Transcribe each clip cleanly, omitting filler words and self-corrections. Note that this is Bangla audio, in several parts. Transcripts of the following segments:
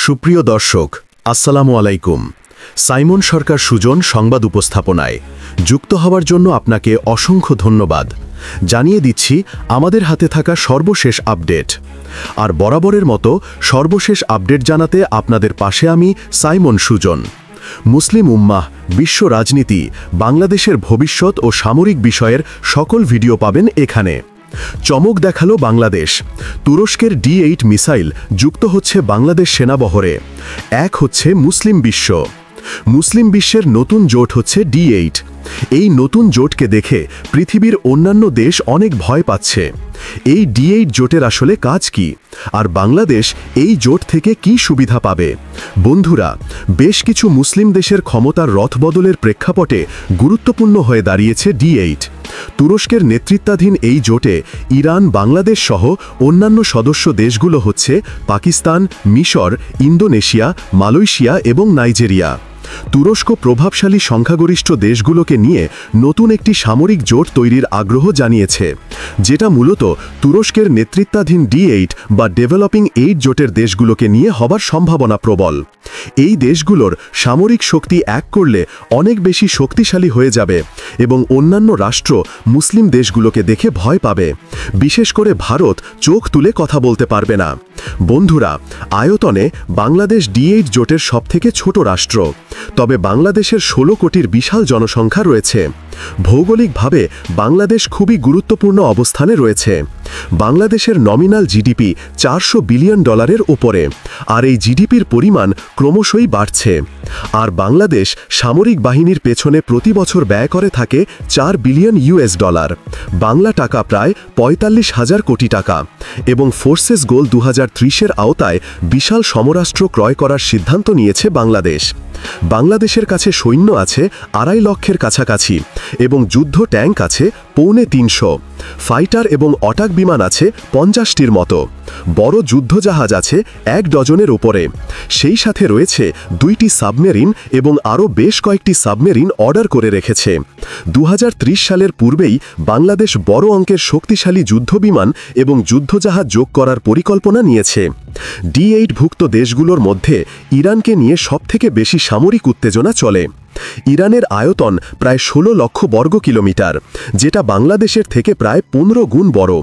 সুপ্রিয় দর্শক, আসসালামু আলাইকুম। সাইমন সরকার সুজন সংবাদ উপস্থাপনায় যুক্ত হওয়ার জন্য আপনাকে অসংখ্য ধন্যবাদ জানিয়ে দিচ্ছি আমাদের হাতে থাকা সর্বশেষ আপডেট। আর বরাবরের মতো সর্বশেষ আপডেট জানাতে আপনাদের পাশে আমি সাইমন সুজন। মুসলিম উম্মাহ, বিশ্ব রাজনীতি, বাংলাদেশের ভবিষ্যৎ ও সামরিক বিষয়ের সকল ভিডিও পাবেন এখানে। চমক দেখালো বাংলাদেশ। তুরস্কের D8 মিসাইল যুক্ত হচ্ছে বাংলাদেশ সেনাবহরে। এক হচ্ছে মুসলিম বিশ্ব। মুসলিম বিশ্বের নতুন জোট হচ্ছে D8। এই নতুন জোটকে দেখে পৃথিবীর অন্যান্য দেশ অনেক ভয় পাচ্ছে। এই D8 জোটের আসলে কাজ কি, আর বাংলাদেশ এই জোট থেকে কি সুবিধা পাবে? বন্ধুরা, বেশ কিছু মুসলিম দেশের ক্ষমতার রথবদলের প্রেক্ষাপটে গুরুত্বপূর্ণ হয়ে দাঁড়িয়েছে D8। তুরস্কের নেতৃত্বাধীন এই জোটে ইরান, বাংলাদেশ সহ অন্যান্য সদস্য দেশগুলো হচ্ছে পাকিস্তান, মিশর, ইন্দোনেশিয়া, মালয়েশিয়া এবং নাইজেরিয়া। তুরস্ক প্রভাবশালী সংখ্যাগরিষ্ঠ দেশগুলোকে নিয়ে নতুন একটি সামরিক জোট তৈরির আগ্রহ জানিয়েছে, যেটা মূলত তুরস্কের নেতৃত্বাধীন D8 বা ডেভেলপিং 8 জোটের দেশগুলোকে নিয়ে হবার সম্ভাবনা প্রবল। এই দেশগুলোর সামরিক শক্তি এক করলে অনেক বেশি শক্তিশালী হয়ে যাবে এবং অন্যান্য রাষ্ট্র মুসলিম দেশগুলোকে দেখে ভয় পাবে। বিশেষ করে ভারত চোখ তুলে কথা বলতে পারবে না। বন্ধুরা, আয়তনে বাংলাদেশ D8 জোটের সবথেকে ছোট রাষ্ট্র, তবে বাংলাদেশের 16 কোটির বিশাল জনসংখ্যা রয়েছে। ভৌগোলিকভাবে বাংলাদেশ খুবই গুরুত্বপূর্ণ অবস্থানে রয়েছে। বাংলাদেশের নমিনাল জিডিপি $400 বিলিয়ন উপরে, আর এই জিডিপির পরিমাণ ক্রমশই বাড়ছে। আর বাংলাদেশ সামরিক বাহিনীর পেছনে প্রতি বছর ব্যয় করে থাকে $4 বিলিয়ন। বাংলা টাকা প্রায় 45,000 কোটি টাকা। এবং ফোর্সেস গোল 2030-এর আওতায় বিশাল সমরাস্ত্র ক্রয় করার সিদ্ধান্ত নিয়েছে বাংলাদেশ। বাংলাদেশের কাছে সৈন্য আছে 2.5 লক্ষের কাছাকাছি এবং যুদ্ধ ট্যাঙ্ক আছে 350, ফাইটার এবং অটাক বিমান আছে 50টির মতো, বড় যুদ্ধজাহাজ আছে 1 ডজনের উপরে। সেই সাথে রয়েছে 2টি সাবমেরিন এবং আরও বেশ কয়েকটি সাবমেরিন অর্ডার করে রেখেছে। 2030 সালের পূর্বেই বাংলাদেশ বড় অঙ্কের শক্তিশালী যুদ্ধবিমান এবং যুদ্ধজাহাজ যোগ করার পরিকল্পনা নিয়েছে। D8 ভুক্ত দেশগুলোর মধ্যে ইরানকে নিয়ে সবথেকে বেশি সামরিক উত্তেজনা চলে। ইরানের আয়তন প্রায় 16 লক্ষ বর্গ কিলোমিটার, যেটা বাংলাদেশের থেকে প্রায় 15 গুণ বড়,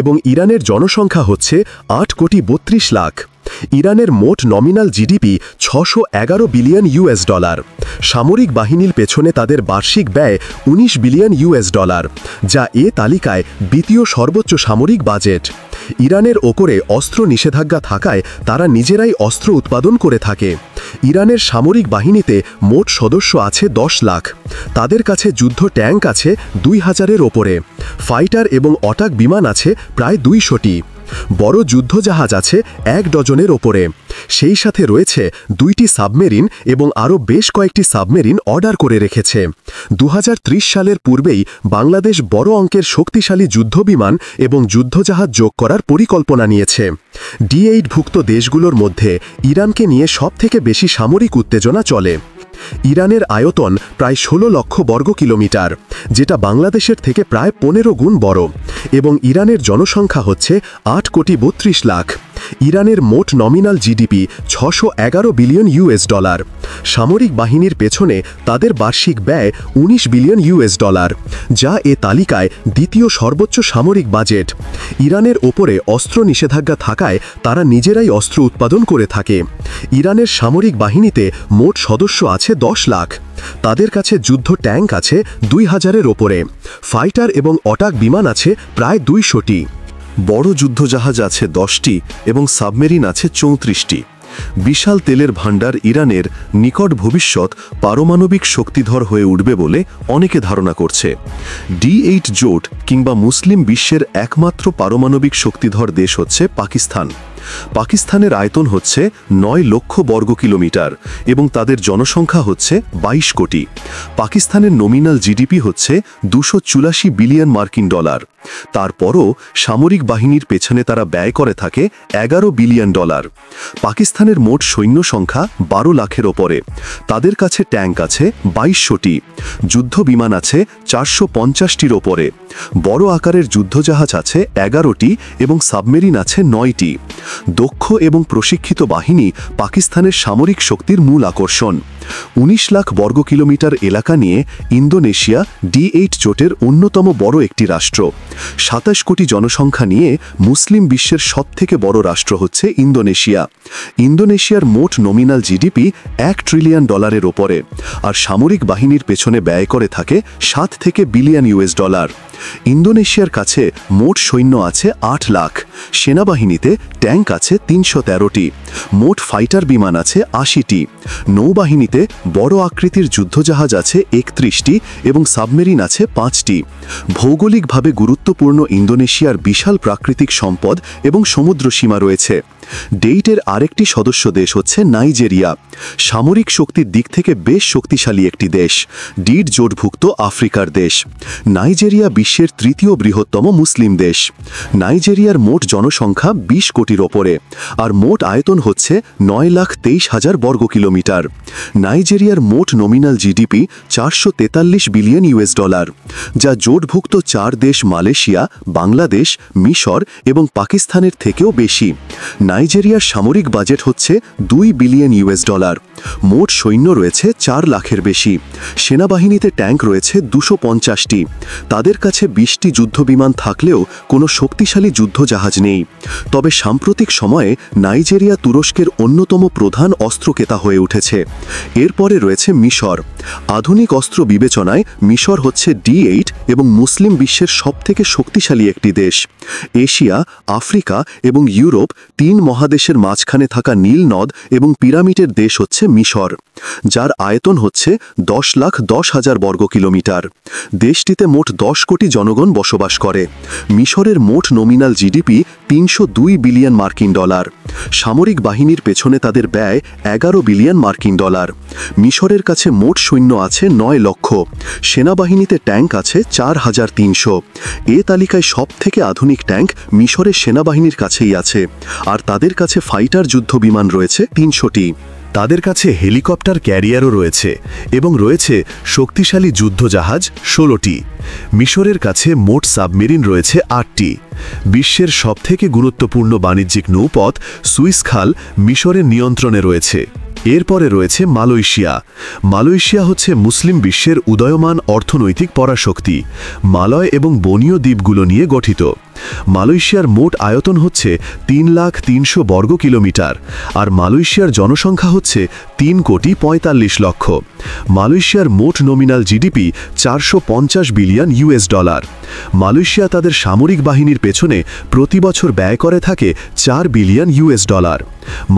এবং ইরানের জনসংখ্যা হচ্ছে 8,32 লাখ। ইরানের মোট নমিনাল জিডিপি $611 বিলিয়ন। সামরিক বাহিনীর পেছনে তাদের বার্ষিক ব্যয় $19 বিলিয়ন, যা এ তালিকায় দ্বিতীয় সর্বোচ্চ সামরিক বাজেট। ইরানের ওপরে অস্ত্র নিষেধাজ্ঞা থাকায় তারা নিজেরাই অস্ত্র উৎপাদন করে থাকে। ইরানের সামরিক বাহিনীতে মোট সদস্য আছে 10 লাখ। তাদের কাছে যুদ্ধ ট্যাঙ্ক আছে 2000-এর ওপরে, ফাইটার এবং অটাক বিমান আছে প্রায় 200টি, বড় যুদ্ধজাহাজ আছে 1 ডজনের ওপরে। সেই সাথে রয়েছে 2টি সাবমেরিন এবং আরও বেশ কয়েকটি সাবমেরিন অর্ডার করে রেখেছে। 2030 সালের পূর্বেই বাংলাদেশ বড় অঙ্কের শক্তিশালী যুদ্ধবিমান এবং যুদ্ধজাহাজ যোগ করার পরিকল্পনা নিয়েছে। D8 ভুক্ত দেশগুলোর মধ্যে ইরানকে নিয়ে সবথেকে বেশি সামরিক উত্তেজনা চলে। ইরানের আয়তন প্রায় 16 লক্ষ বর্গ কিলোমিটার, যেটা বাংলাদেশের থেকে প্রায় 15 গুণ বড়, এবং ইরানের জনসংখ্যা হচ্ছে 8,32 লাখ। ইরানের মোট নমিনাল জিডিপি $611 বিলিয়ন। সামরিক বাহিনীর পেছনে তাদের বার্ষিক ব্যয় $19 বিলিয়ন, যা এ তালিকায় দ্বিতীয় সর্বোচ্চ সামরিক বাজেট। ইরানের ওপরে অস্ত্র নিষেধাজ্ঞা থাকায় তারা নিজেরাই অস্ত্র উৎপাদন করে থাকে। ইরানের সামরিক বাহিনীতে মোট সদস্য আছে 10 লাখ। তাদের কাছে যুদ্ধ ট্যাঙ্ক আছে 2000-এর ওপরে, ফাইটার এবং অটাক বিমান আছে প্রায় 200টি, বড় যুদ্ধজাহাজ আছে 10টি এবং সাবমেরিন আছে 34টি। বিশাল তেলের ভাণ্ডার ইরানের নিকট ভবিষ্যৎ পারমাণবিক শক্তিধর হয়ে উঠবে বলে অনেকে ধারণা করছে। D8 জোট কিংবা মুসলিম বিশ্বের একমাত্র পারমাণবিক শক্তিধর দেশ হচ্ছে পাকিস্তান। পাকিস্তানের আয়তন হচ্ছে 9 লক্ষ বর্গ কিলোমিটার এবং তাদের জনসংখ্যা হচ্ছে 22 কোটি। পাকিস্তানের নমিনাল জিডিপি হচ্ছে $284 বিলিয়ন। তারপরও সামরিক বাহিনীর পেছনে তারা ব্যয় করে থাকে $11 বিলিয়ন। পাকিস্তানের মোট সৈন্য সংখ্যা 12 লাখের ওপরে। তাদের কাছে ট্যাঙ্ক আছে 2200টি, যুদ্ধ বিমান আছে 450টির ওপরে, বড় আকারের যুদ্ধজাহাজ আছে 11টি এবং সাবমেরিন আছে 9টি। দক্ষ এবং প্রশিক্ষিত বাহিনী পাকিস্তানের সামরিক শক্তির মূল আকর্ষণ। ১৯ লাখ বর্গ কিলোমিটার এলাকা নিয়ে ইন্দোনেশিয়া D8 জোটের অন্যতম বড় একটি রাষ্ট্র। ২৭ কোটি জনসংখ্যা নিয়ে মুসলিম বিশ্বের সবথেকে বড় রাষ্ট্র হচ্ছে ইন্দোনেশিয়া। ইন্দোনেশিয়ার মোট নমিনাল জিডিপি $1 ট্রিলিয়ন ওপরে, আর সামরিক বাহিনীর পেছনে ব্যয় করে থাকে $7 থেকে বিলিয়ন। ইন্দোনেশিয়ার কাছে মোট সৈন্য আছে ৮ লাখ, সেনাবাহিনীতে ট্যাঙ্ক আছে ৩১৩টি, মোট ফাইটার বিমান আছে ৮০টি, নৌবাহিনীতে বড় আকৃতির যুদ্ধজাহাজ আছে ৩১টি এবং সাবমেরিন আছে 5টি। ভৌগোলিকভাবে গুরুত্বপূর্ণ ইন্দোনেশিয়ার বিশাল প্রাকৃতিক সম্পদ এবং সমুদ্র সীমা রয়েছে। D8-এর আরেকটি সদস্য দেশ হচ্ছে নাইজেরিয়া। সামরিক শক্তির দিক থেকে বেশ শক্তিশালী একটি দেশ, D8 জোটভুক্ত আফ্রিকার দেশ। নাইজেরিয়া বিশ্বের তৃতীয় বৃহত্তম মুসলিম দেশ। নাইজেরিয়ার মোট জনসংখ্যা ২০ কোটির ওপরে, আর মোট আয়তন হচ্ছে ৯,২৩,০০০ বর্গ কিলোমিটার। নাইজেরিয়ার মোট নমিনাল জিডিপি $৪৪৩ বিলিয়ন, যা জোটভুক্ত 4 দেশ মালয়েশিয়া, বাংলাদেশ, মিশর এবং পাকিস্তানের থেকেও বেশি। নাইজেরিয়ার সামরিক বাজেট হচ্ছে $2 বিলিয়ন। মোট সৈন্য রয়েছে 4 লাখের বেশি। সেনাবাহিনীতে ট্যাঙ্ক রয়েছে 250টি। তাদের কাছে 20টি যুদ্ধবিমান থাকলেও কোনো শক্তিশালী যুদ্ধজাহাজ নেই। তবে সাম্প্রতিক সময়ে নাইজেরিয়া তুরস্কের অন্যতম প্রধান অস্ত্রক্রেতা হয়ে উঠেছে। এরপরে রয়েছে মিশর। আধুনিক অস্ত্র বিবেচনায় মিশর হচ্ছে D8 এবং মুসলিম বিশ্বের সবথেকে শক্তিশালী একটি দেশ। এশিয়া, আফ্রিকা এবং ইউরোপ 3 মহাদেশের মাঝখানে থাকা নীল নদ এবং পিরামিডের দেশ হচ্ছে মিশর, যার আয়তন হচ্ছে 10,10,000 বর্গ কিলোমিটার। দেশটিতে মোট 10 কোটি জনগণ বসবাস করে। মিশরের মোট নমিনাল জিডিপি $302 বিলিয়ন। সামরিক বাহিনীর পেছনে তাদের ব্যয় $11 বিলিয়ন। মিশরের কাছে মোট সৈন্য আছে 9 লক্ষ, সেনাবাহিনীতে ট্যাঙ্ক আছে 4300। এ তালিকায় সবথেকে আধুনিক ট্যাঙ্ক মিশরের সেনাবাহিনীর কাছেই আছে, আর তাদের কাছে ফাইটার যুদ্ধবিমান রয়েছে 300টি। তাদের কাছে হেলিকপ্টার ক্যারিয়ারও রয়েছে এবং রয়েছে শক্তিশালী যুদ্ধজাহাজ 16টি। মিশরের কাছে মোট সাবমেরিন রয়েছে 8টি। বিশ্বের সবথেকে গুরুত্বপূর্ণ বাণিজ্যিক নৌপথ সুইস খাল মিশরের নিয়ন্ত্রণে রয়েছে। এরপরে রয়েছে মালয়েশিয়া। মালয়েশিয়া হচ্ছে মুসলিম বিশ্বের উদয়মান অর্থনৈতিক পরাশক্তি। মালয় এবং বনীয় দ্বীপগুলো নিয়ে গঠিত। মালয়েশিয়ার মোট আয়তন হচ্ছে 3,03,000 বর্গ কিলোমিটার, আর মালয়েশিয়ার জনসংখ্যা হচ্ছে 3,45,00,000। মালয়েশিয়ার মোট নমিনাল জিডিপি $450 বিলিয়ন। মালয়েশিয়া তাদের সামরিক বাহিনীর পেছনে প্রতি বছর ব্যয় করে থাকে $4 বিলিয়ন।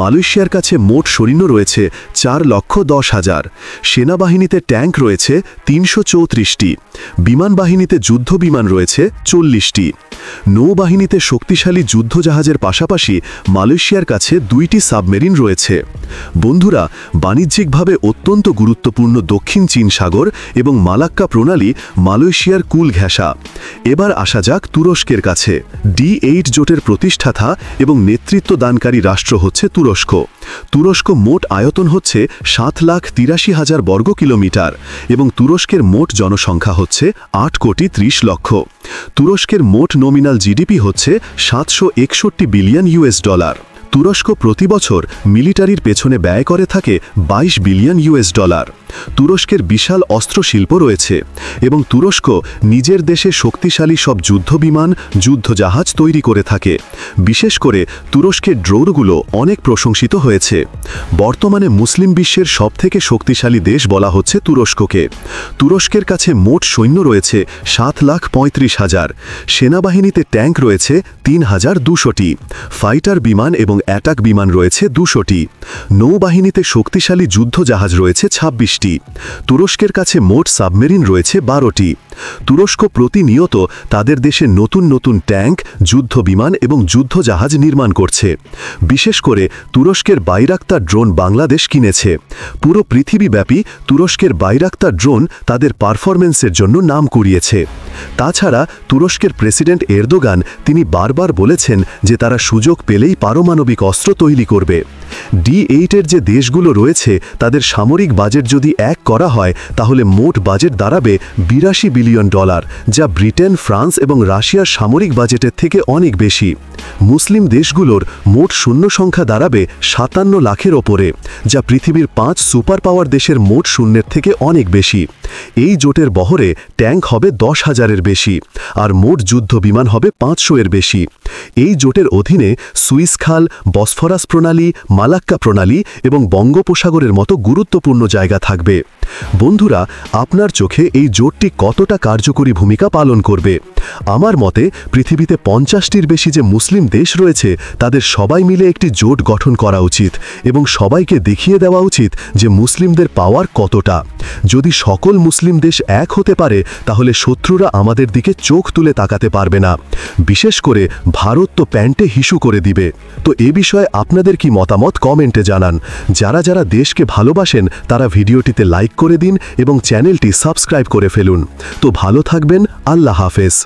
মালয়েশিয়ার কাছে মোট সৈন্য রয়েছে 4,10,000। সেনাবাহিনীতে ট্যাঙ্ক রয়েছে 334টি। বিমান বাহিনীতে যুদ্ধ বিমান রয়েছে 40টি। নৌবাহিনীতে শক্তিশালী যুদ্ধজাহাজের পাশাপাশি মালয়েশিয়ার কাছে 2টি সাবমেরিন রয়েছে। বন্ধুরা, বাণিজ্যিকভাবে অত্যন্ত গুরুত্বপূর্ণ দক্ষিণ চীন সাগর এবং মালাক্কা প্রণালী মালয়েশিয়ার কুল ঘেঁষা। এবার আসা যাক তুরস্কের কাছে। D8 জোটের প্রতিষ্ঠাতা এবং নেতৃত্বদানকারী রাষ্ট্র হচ্ছে তুরস্ক। তুরস্ক মোট আয়তন হচ্ছে 7,83,000 বর্গ কিলোমিটার এবং তুরস্কের মোট জনসংখ্যা হচ্ছে 8,30,00,000। তুরস্কের মোট নমিনাল জিডিপি হচ্ছে $761 বিলিয়ন। তুরস্ক প্রতি বছর মিলিটারির পেছনে ব্যয় করে থাকে $22 বিলিয়ন। তুরস্কের বিশাল অস্ত্র শিল্প রয়েছে এবং তুরস্ক নিজের দেশে শক্তিশালী সব যুদ্ধবিমান, যুদ্ধজাহাজ তৈরি করে থাকে। বিশেষ করে তুরস্কের ড্রোনগুলো অনেক প্রশংসিত হয়েছে। বর্তমানে মুসলিম বিশ্বের সবথেকে শক্তিশালী দেশ বলা হচ্ছে তুরস্ককে। তুরস্কের কাছে মোট সৈন্য রয়েছে 7,35,000। সেনাবাহিনীতে ট্যাঙ্ক রয়েছে 3,200টি। ফাইটার বিমান এবং অ্যাটাক বিমান রয়েছে 200টি। নৌবাহিনীতে শক্তিশালী যুদ্ধজাহাজ রয়েছে 26টি। তুরস্কের কাছে মোট সাবমেরিন রয়েছে 12টি। তুরস্ক প্রতিনিয়ত তাদের দেশে নতুন নতুন ট্যাঙ্ক, যুদ্ধবিমান এবং যুদ্ধজাহাজ নির্মাণ করছে। বিশেষ করে তুরস্কের বাইরাক্তার ড্রোন বাংলাদেশ কিনেছে। পুরো পৃথিবীব্যাপী তুরস্কের বাইরাক্তার ড্রোন তাদের পারফরম্যান্সের জন্য নাম কুড়িয়েছে। তাছাড়া তুরস্কের প্রেসিডেন্ট এরদোগান তিনি বারবার বলেছেন যে তারা সুযোগ পেলেই পারমাণবিক অস্ত্র তৈরি করবে। D8-এর যে দেশগুলো রয়েছে তাদের সামরিক বাজেট যদি এক করা হয় তাহলে মোট বাজেট দাঁড়াবে $82 বিলিয়ন, যা ব্রিটেন, ফ্রান্স এবং রাশিয়ার সামরিক বাজেটের থেকে অনেক বেশি। মুসলিম দেশগুলোর মোট শূন্য সংখ্যা দাঁড়াবে ৫৭ লাখের ওপরে, যা পৃথিবীর ৫ সুপার পাওয়ার দেশের মোট শূন্যের থেকে অনেক বেশি। এই জোটের বহরে ট্যাঙ্ক হবে ১০,০০০-এর বেশি, আর মোট যুদ্ধ বিমান হবে ৫০০-এর বেশি। এই জোটের অধীনে সুইস খাল, বসফরাস প্রণালী, মালাক্কা প্রণালী এবং বঙ্গোপসাগরের মতো গুরুত্বপূর্ণ জায়গা থাকবে। বন্ধুরা, আপনার চোখে এই জোটটি কতটা কার্যকরী ভূমিকা পালন করবে? আমার মতে পৃথিবীতে ৫০টির বেশি যে মুসলিম দেশ রয়েছে তাদের সবাই মিলে একটি জোট গঠন করা উচিত এবং সবাইকে দেখিয়ে দেওয়া উচিত যে মুসলিমদের পাওয়ার কতটা। যদি সকল মুসলিম দেশ এক হতে পারে তাহলে শত্রুরা আমাদের দিকে চোখ তুলে তাকাতে পারবে না। বিশেষ করে ভারত তো প্যান্টে হিসু করে দিবে। তো এ বিষয়ে আপনাদের কি মতামত কমেন্টে জানান। যারা যারা দেশকে ভালোবাসেন তারা ভিডিওটিতে লাইক করে দিন এবং চ্যানেলটি সাবস্ক্রাইব করে ফেলুন। তো ভালো থাকবেন। আল্লাহ হাফেজ।